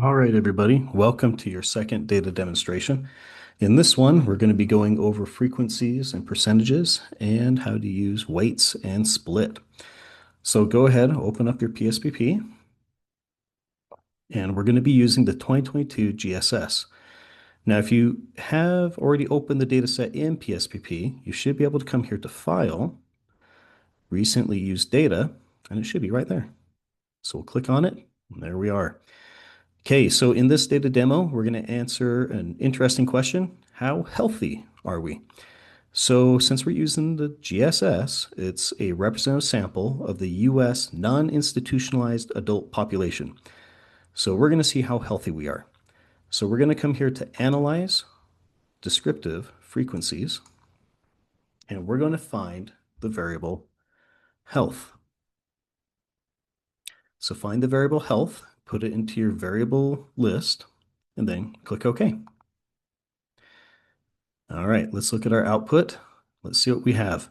All right, everybody, welcome to your second data demonstration. In this one, we're going to be going over frequencies and percentages and how to use weights and split. So go ahead, open up your PSPP, and we're going to be using the 2022 GSS. Now, if you have already opened the dataset in PSPP, you should be able to come here to File, Recently Used Data, and it should be right there. So we'll click on it, and there we are. Okay, so in this data demo, we're going to answer an interesting question. How healthy are we? So since we're using the GSS, it's a representative sample of the US non-institutionalized adult population. So we're going to see how healthy we are. So we're going to come here to Analyze Descriptive Frequencies, and we're going to find the variable health. So find the variable health, put it into your variable list, and then click OK. All right, let's look at our output. Let's see what we have.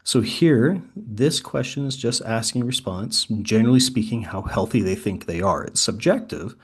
So here, this question is just asking response, generally speaking, how healthy they think they are. It's subjective,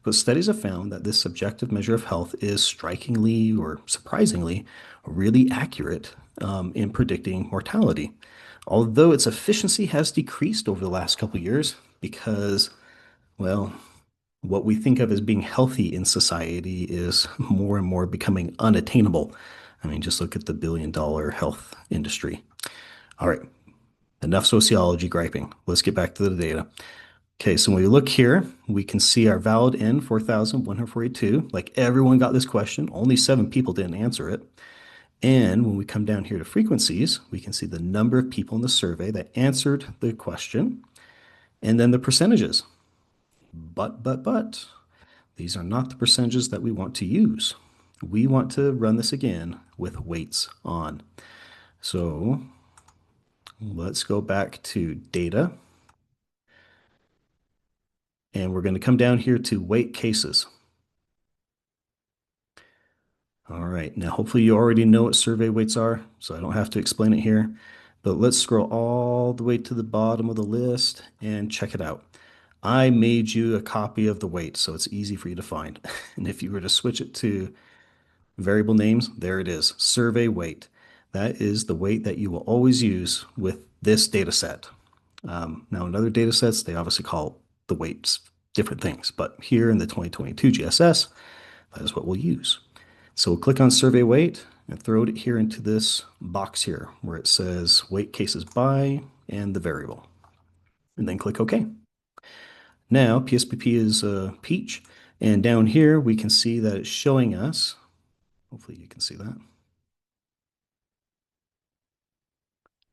but studies have found that this subjective measure of health is strikingly or surprisingly really accurate in predicting mortality. Although its efficiency has decreased over the last couple of years because, well, what we think of as being healthy in society is more and more becoming unattainable. I mean, just look at the billion-dollar health industry. All right, enough sociology griping. Let's get back to the data. Okay, so when we look here, we can see our valid N 4,142. Like everyone got this question, only 7 people didn't answer it. And when we come down here to frequencies, we can see the number of people in the survey that answered the question, and then the percentages. But, these are not the percentages that we want to use. We want to run this again with weights on. So let's go back to data. And we're going to come down here to weight cases. All right, now hopefully you already know what survey weights are, so I don't have to explain it here. But let's scroll all the way to the bottom of the list and check it out. I made you a copy of the weight, so it's easy for you to find. And if you were to switch it to variable names, there it is, survey weight. That is the weight that you will always use with this data set. Now, in other data sets, they obviously call the weights different things, but here in the 2022 GSS, that is what we'll use. So we'll click on survey weight and throw it here into this box here where it says weight cases by and the variable, and then click OK. Now, PSPP is peach, and down here we can see that it's showing us, hopefully you can see that.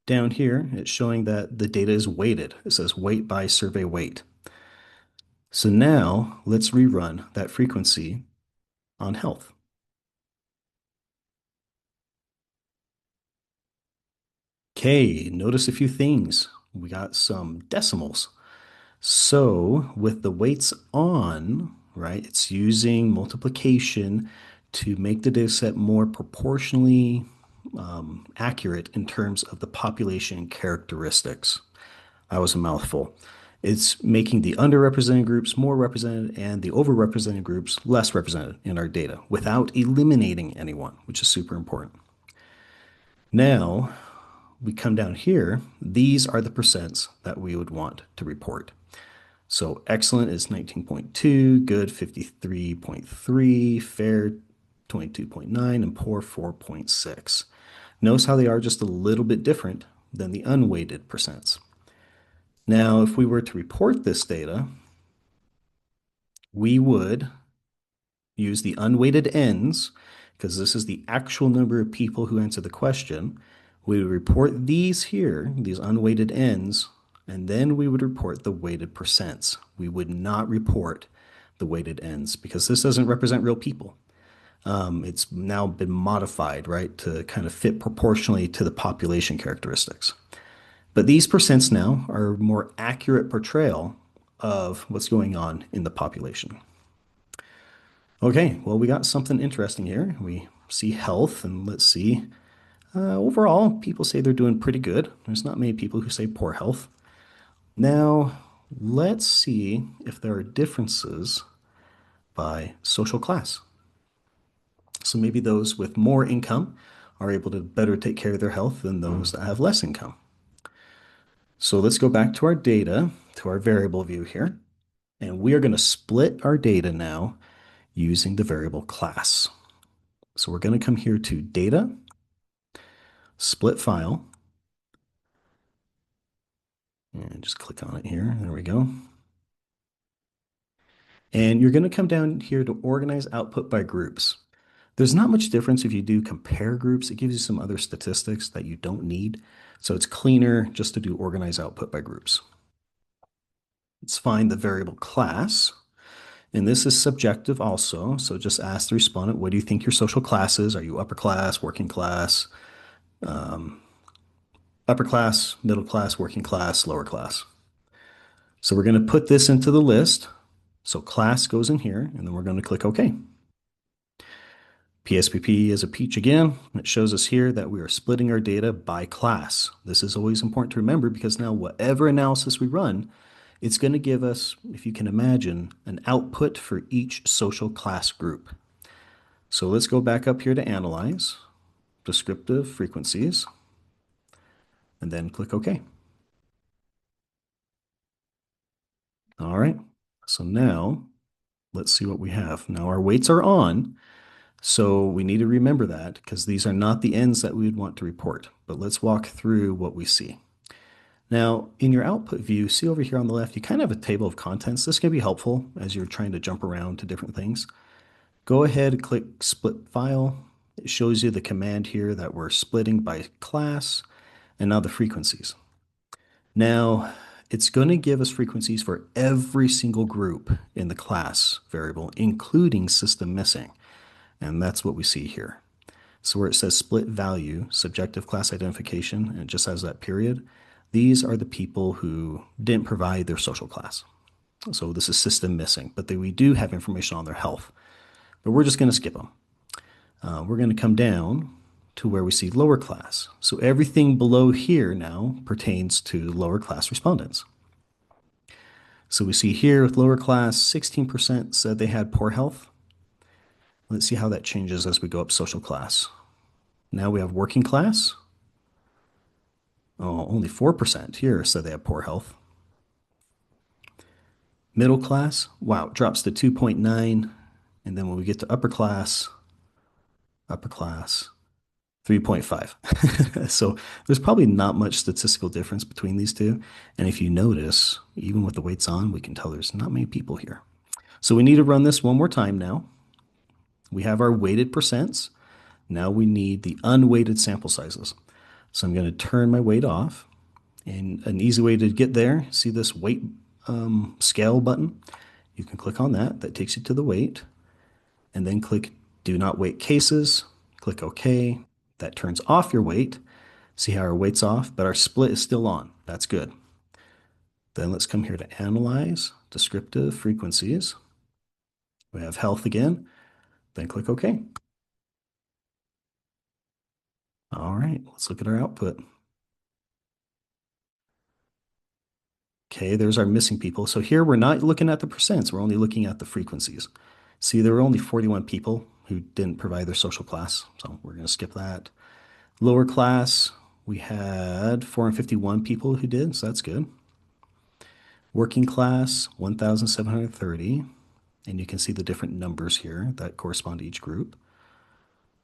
Down here, it's showing that the data is weighted. It says weight by survey weight. So now let's rerun that frequency on health. Okay, notice a few things. We got some decimals. So with the weights on, right, it's using multiplication to make the data set more proportionally accurate in terms of the population characteristics. That was a mouthful. It's making the underrepresented groups more represented and the overrepresented groups less represented in our data without eliminating anyone, which is super important. Now, we come down here. These are the percents that we would want to report. So excellent is 19.2, good 53.3, fair 22.9, and poor 4.6. Notice how they are just a little bit different than the unweighted percents. Now, if we were to report this data, we would use the unweighted ends because this is the actual number of people who answer the question. We would report these here, these unweighted ends, and then we would report the weighted percents. We would not report the weighted ends because this doesn't represent real people. It's now been modified, right, to kind of fit proportionally to the population characteristics. But these percents now are a more accurate portrayal of what's going on in the population. Okay, well, we got something interesting here. We see health, and let's see. Overall, people say they're doing pretty good. There's not many people who say poor health. Now, let's see if there are differences by social class. So maybe those with more income are able to better take care of their health than those that have less income. So let's go back to our data, to our variable view here, and we are going to split our data now using the variable class. So we're going to come here to data, split file, and just click on it here. There we go. And you're going to come down here to organize output by groups. There's not much difference if you do compare groups. It gives you some other statistics that you don't need. So it's cleaner just to do organize output by groups. Let's find the variable class. And this is subjective also. So just ask the respondent, what do you think your social class is? Are you upper class, working class, upper class, middle class, working class, lower class? So we're going to put this into the list. So class goes in here, and then we're going to click OK. PSPP is a peach again. It shows us here that we are splitting our data by class. This is always important to remember because now whatever analysis we run, it's going to give us, if you can imagine, an output for each social class group. So let's go back up here to Analyze, Descriptive Frequencies, and then click OK. All right, so now let's see what we have. Now our weights are on, so we need to remember that because these are not the ends that we would want to report. But let's walk through what we see. Now, in your output view, see over here on the left, you kind of have a table of contents. This can be helpful as you're trying to jump around to different things. Go ahead and click Split File. It shows you the command here that we're splitting by class and now the frequencies. Now, it's going to give us frequencies for every single group in the class variable, including system missing. And that's what we see here. So where it says split value, subjective class identification, and it just has that period, these are the people who didn't provide their social class. So this is system missing, but we do have information on their health. But we're just going to skip them. We're going to come down to where we see lower class. So everything below here now pertains to lower class respondents. So we see here with lower class, 16% said they had poor health. Let's see how that changes as we go up social class. Now we have working class. Oh, only 4% here said they have poor health. Middle class, wow, it drops to 2.9. And then when we get to upper class, 3.5. So there's probably not much statistical difference between these two. And if you notice, even with the weights on, we can tell there's not many people here. So we need to run this one more time now. We have our weighted percents. Now we need the unweighted sample sizes. So I'm going to turn my weight off. And an easy way to get there, see this weight scale button? You can click on that. That takes you to the weight. And then click Do Not Weight Cases. Click OK. That turns off your weight. See how our weight's off, but our split is still on. That's good. Then let's come here to Analyze, Descriptive Frequencies. We have health again. Then click OK. All right, let's look at our output. Okay, there's our missing people. So here we're not looking at the percents. We're only looking at the frequencies. See, there were only 41 people who didn't provide their social class. So we're going to skip that. Lower class, we had 451 people who did, so that's good. Working class, 1,730. And you can see the different numbers here that correspond to each group.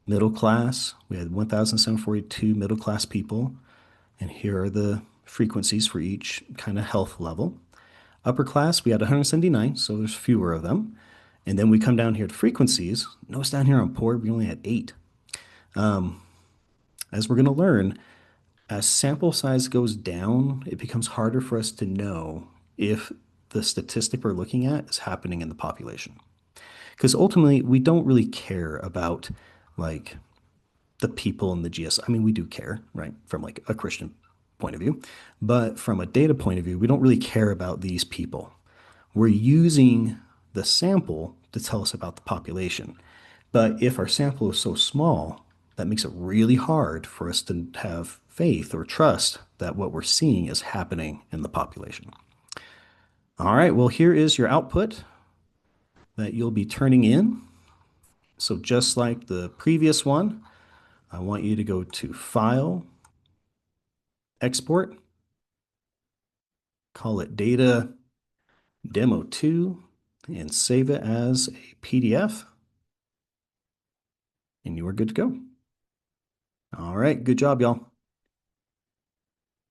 Middle class, we had 1,742 middle class people. And here are the frequencies for each kind of health level. Upper class, we had 179, so there's fewer of them. And then we come down here to frequencies. Notice down here on poor, we only had 8. As we're going to learn, as sample size goes down, it becomes harder for us to know if the statistic we're looking at is happening in the population. Because ultimately, we don't really care about like the people in the GS. I mean, we do care, right, from like a Christian point of view, but from a data point of view, we don't really care about these people. We're using the sample to tell us about the population. But if our sample is so small, that makes it really hard for us to have faith or trust that what we're seeing is happening in the population. All right, well, here is your output. that you'll be turning in. So just like the previous one, I want you to go to File, Export, call it Data Demo 2, and save it as a PDF, and you are good to go. All right, good job, y'all.